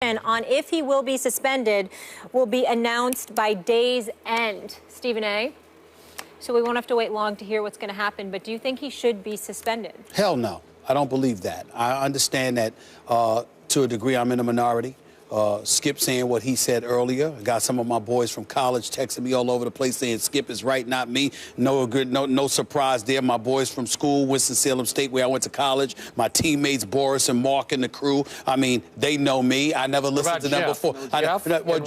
On if he will be suspended will be announced by day's end. Stephen A., so we won't have to wait long to hear what's going to happen, but do you think he should be suspended? Hell no. I don't believe that. I understand that to a degree I'm in a minority. Skip saying what he said earlier. I got some of my boys from college texting me all over the place saying Skip is right, not me. No surprise there. My boys from school, Winston-Salem State, where I went to college, my teammates Boris and Mark and the crew. I mean, they know me. I never listened to them before.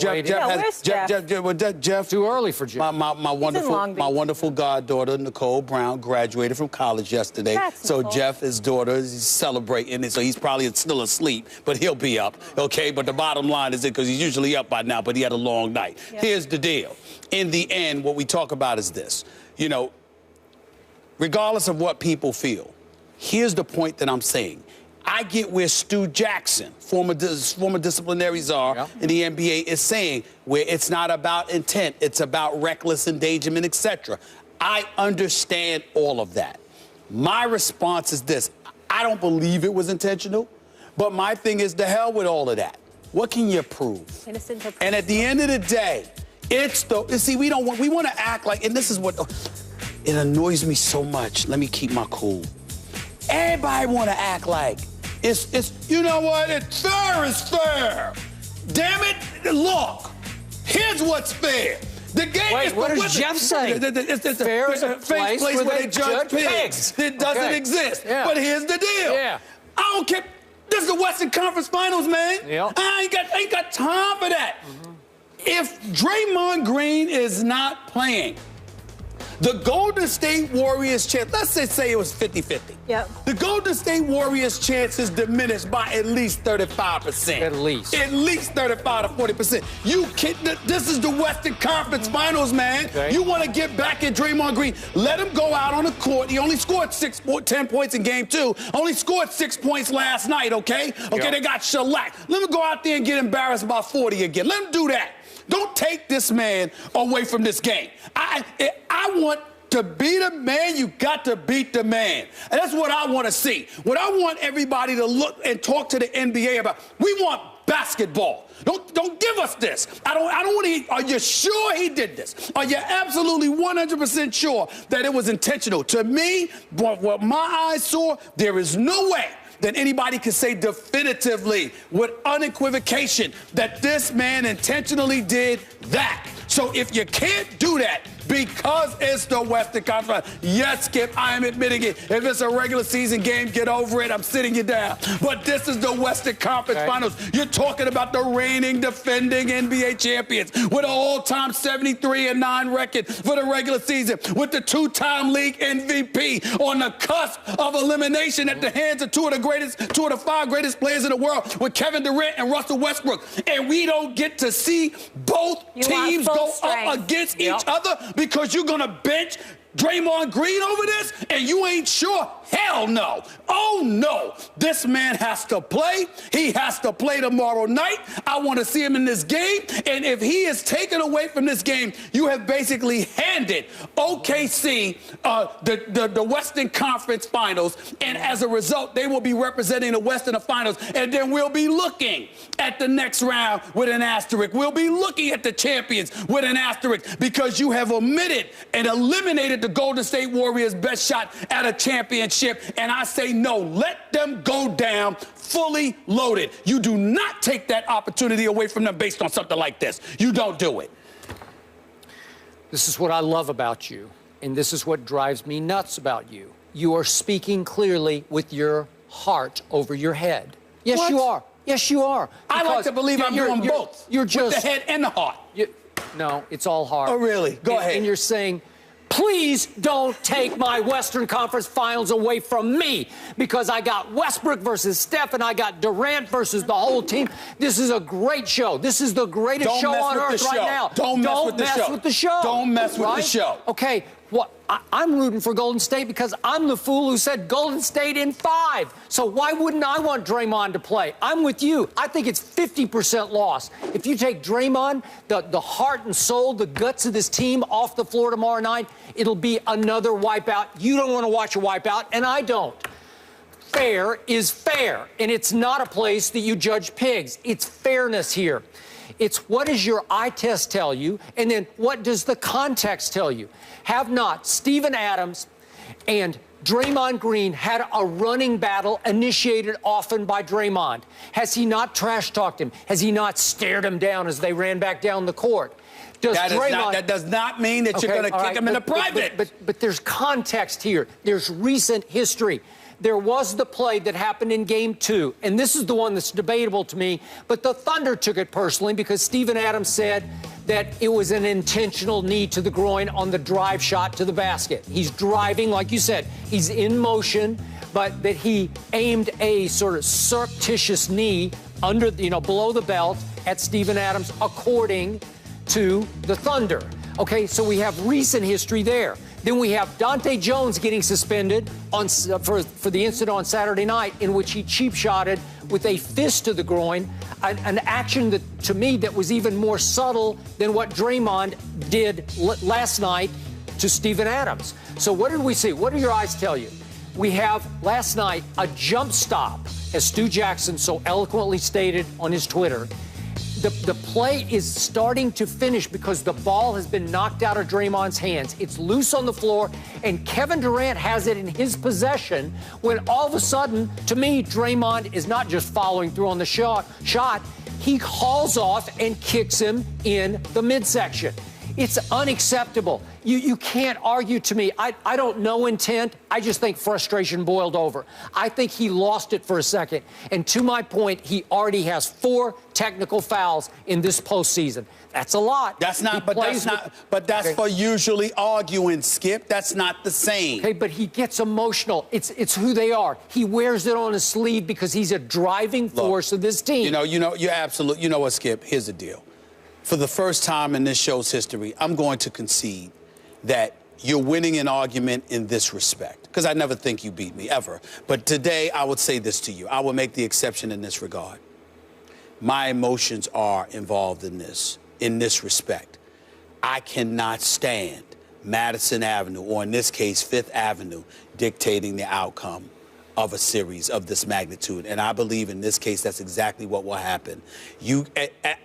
Jeff. Too early for Jeff. My wonderful goddaughter Nicole Brown graduated from college yesterday. So Nicole. Jeff, his daughter, is celebrating, and so he's probably still asleep, but he'll be up. Okay, but the bottom line is it because he's usually up by now, but he had a long night. Yep. Here's the deal. In the end, what we talk about is this. You know, regardless of what people feel, here's the point that I'm saying. I get where Stu Jackson, former disciplinary czar in the NBA, is saying where it's not about intent, it's about reckless endangerment, etc. I understand all of that. My response is this. I don't believe it was intentional, but my thing is to hell with all of that. What can you prove? Innocent until And at the end of the day, it's the, see, we want to act like, and this is what, it annoys me so much. Let me keep my cool. Everybody want to act like it's, you know what, it's fair is fair. Damn it, look, here's what's fair. The game Wait, is what does Jeff say? It's fair is a place where they judge pigs. It doesn't exist. Yeah. But here's the deal. Yeah. I don't care. This is the Western Conference Finals, man. Yep. I ain't got time for that. If Draymond Green is not playing, the Golden State Warriors chance, let's say it was 50-50. Yep. The Golden State Warriors chances diminished by at least 35%. At least. At least 35 to 40%. You kidding? This is the Western Conference Finals, man. Okay. You want to get back at Draymond Green. Let him go out on the court. He only scored 10 points in game 2. Only scored 6 points last night, okay? Okay, They got shellacked. Let him go out there and get embarrassed by 40 again. Let him do that. Don't take this man away from this game. I want to be the man, you got to beat the man. And that's what I want to see. What I want everybody to look and talk to the NBA about. We want basketball. Don't give us this. I don't want to. Are you sure he did this? Are you absolutely 100% sure that it was intentional? To me, what my eyes saw, there is no way that anybody can say definitively with unequivocation that this man intentionally did that. So if you can't do that because it's the Western Conference, yes, Skip, I am admitting it. If it's a regular season game, get over it. I'm sitting you down. But this is the Western Conference Finals. You're talking about the reigning, defending NBA champions with an all-time 73-9 record for the regular season, with the two-time league MVP on the cusp of elimination at the hands of two of the 5 greatest players in the world, with Kevin Durant and Russell Westbrook. And we don't get to see both teams go up against each other because you're going to bench Draymond Green over this and you ain't sure? Hell no. Oh, no. This man has to play. He has to play tomorrow night. I want to see him in this game. And if he is taken away from this game, you have basically handed OKC the Western Conference Finals. And as a result, they will be representing the West in the Finals. And then we'll be looking at the next round with an asterisk. We'll be looking at the champions with an asterisk because you have omitted and eliminated the Golden State Warriors' best shot at a championship. And I say no, let them go down fully loaded. You do not take that opportunity away from them based on something like this. You don't do it. This is what I love about you, and this is what drives me nuts about you. You are speaking clearly with your heart over your head. Yes, What? you are. Yes, you are. I like to believe I'm doing both. You're just with the head and the heart. No, it's all heart. Oh, really? Go ahead. And you're saying, please don't take my Western Conference Finals away from me because I got Westbrook versus Steph and I got Durant versus the whole team. This is a great show. This is the greatest show on earth right now. Don't mess with the show. Don't mess with the show. Okay, well, I'm rooting for Golden State because I'm the fool who said Golden State in 5. So why wouldn't I want Draymond to play? I'm with you. I think it's 50% loss. If you take Draymond, the heart and soul, the guts of this team off the floor tomorrow night, it'll be another wipeout. You don't want to watch a wipeout, and I don't. fair is fair, and it's not a place that you judge pigs. It's fairness here. It's what does your eye test tell you, and then what does the context tell you? Have not Steven Adams and Draymond Green had a running battle initiated often by Draymond? Has he not trash-talked him? Has he not stared him down as they ran back down the court? That does not mean that you're going to kick him in the private. But there's context here. There's recent history. There was the play that happened in Game 2, and this is the one that's debatable to me, but the Thunder took it personally because Steven Adams said that it was an intentional knee to the groin on the drive shot to the basket. He's driving, like you said, he's in motion, but that he aimed a sort of surreptitious knee under, below the belt at Steven Adams, according to the Thunder. Okay, so we have recent history there. Then we have Dante Jones getting suspended for the incident on Saturday night in which he cheap-shotted with a fist to the groin, an action that, to me, that was even more subtle than what Draymond did last night to Steven Adams. So what did we see? What do your eyes tell you? We have, last night, a jump stop, as Stu Jackson so eloquently stated on his Twitter. The play is starting to finish because the ball has been knocked out of Draymond's hands. It's loose on the floor, and Kevin Durant has it in his possession when all of a sudden, to me, Draymond is not just following through on the shot. He hauls off and kicks him in the midsection. It's unacceptable. You can't argue to me. I don't know intent. I just think frustration boiled over. I think he lost it for a second. And to my point, he already has 4 technical fouls in this postseason. That's a lot. That's for usually arguing, Skip. That's not the same. Okay, but he gets emotional. It's who they are. He wears it on his sleeve because he's a driving force of this team. You're absolute. You know what, Skip? Here's the deal. For the first time in this show's history, I'm going to concede that you're winning an argument in this respect, because I never think you beat me, ever. But today, I would say this to you. I will make the exception in this regard. My emotions are involved in this respect. I cannot stand Madison Avenue, or in this case, Fifth Avenue, dictating the outcome of a series of this magnitude. And I believe in this case, that's exactly what will happen.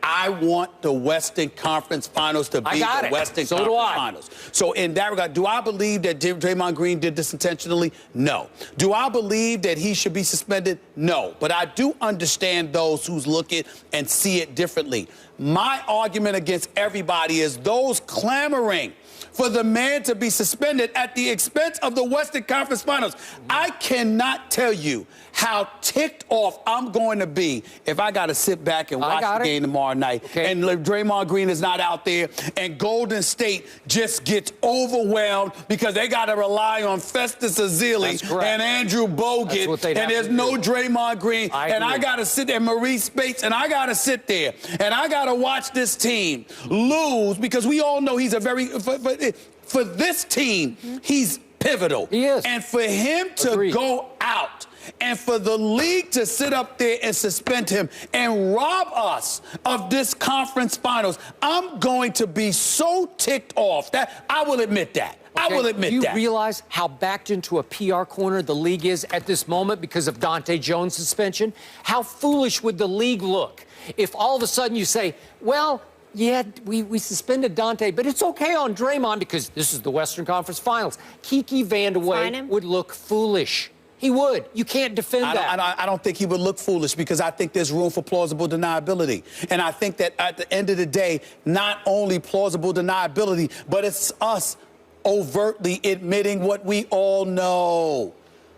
I want the Western Conference Finals to be the Western Conference Finals. So in that regard, do I believe that Draymond Green did this intentionally? No. Do I believe that he should be suspended? No. But I do understand those who look at and see it differently. My argument against everybody is those clamoring for the man to be suspended at the expense of the Western Conference Finals. I cannot tell you how ticked off I'm going to be if I got to sit back and watch the game tomorrow night, and Draymond Green is not out there, and Golden State just gets overwhelmed because they got to rely on Festus Ezeli and Andrew Bogut, and there's no Draymond Green, and I got to sit there, Maurice Bates, and I got to sit there, and I got to watch this team lose, because we all know he's a very, for this team, he's pivotal. He is. And for him to go out and for the league to sit up there and suspend him and rob us of this conference finals, I'm going to be so ticked off that I will admit that. I will admit that. Do you realize how backed into a PR corner the league is at this moment because of Dante Jones' suspension? How foolish would the league look if all of a sudden you say, well, yeah, we suspended Dante, but it's okay on Draymond because this is the Western Conference Finals. Kiki Vandeweghe would look foolish. He would. You can't defend that. I don't think he would look foolish, because I think there's room for plausible deniability. And I think that at the end of the day, not only plausible deniability, but it's us overtly admitting what we all know.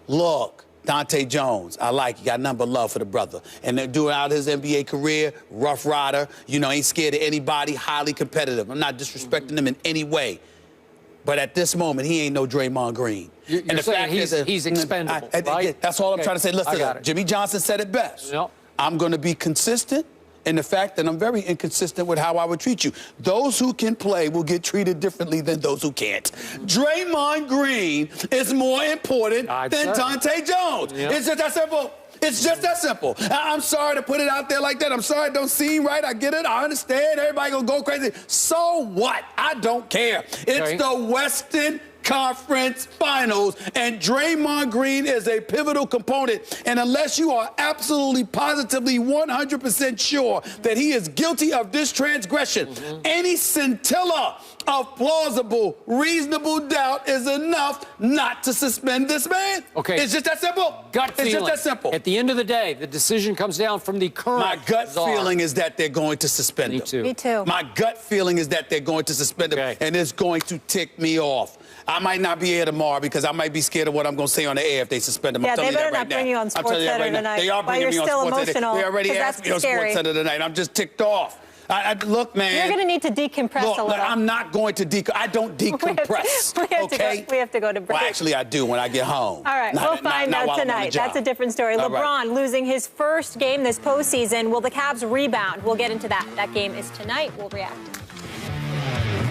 Look, Dante Jones, I like you. Got nothing but love for the brother. And throughout his NBA career, rough rider, ain't scared of anybody, highly competitive. I'm not disrespecting him in any way. But at this moment, he ain't no Draymond Green. You're saying he's expendable, right? That's all I'm trying to say. Listen, Jimmy Johnson said it best. Yep. I'm going to be consistent in the fact that I'm very inconsistent with how I would treat you. Those who can play will get treated differently than those who can't. Draymond Green is more important than Dante Jones. Yep. It's just that simple. It's just that simple. I'm sorry to put it out there like that. I'm sorry it don't seem right. I get it. I understand. Everybody gonna go crazy. So what? I don't care. It's the Western conference finals, and Draymond Green is a pivotal component. And unless you are absolutely, positively, 100% sure that he is guilty of this transgression, any scintilla of plausible, reasonable doubt is enough not to suspend this man. Okay. It's just that simple. Gut feeling. It's just that simple. At the end of the day, the decision comes down from the current My gut czar. feeling is that they're going to suspend him. Me too. My gut feeling is that they're going to suspend him, and it's going to tick me off. I might not be here tomorrow because I might be scared of what I'm going to say on the air if they suspend him. Yeah, I'm telling they you better that right not bring now. you on SportsCenter tonight. They are bringing me on SportsCenter. They already asked me on SportsCenter tonight. I'm just ticked off. Look, man. You're going to need to decompress a little. I'm not going to I don't decompress. We have to go to break. Well, actually, I do when I get home. All right, we'll find out tonight. That's a different story. LeBron losing his first game this postseason. Will the Cavs rebound? We'll get into that. That game is tonight. We'll react.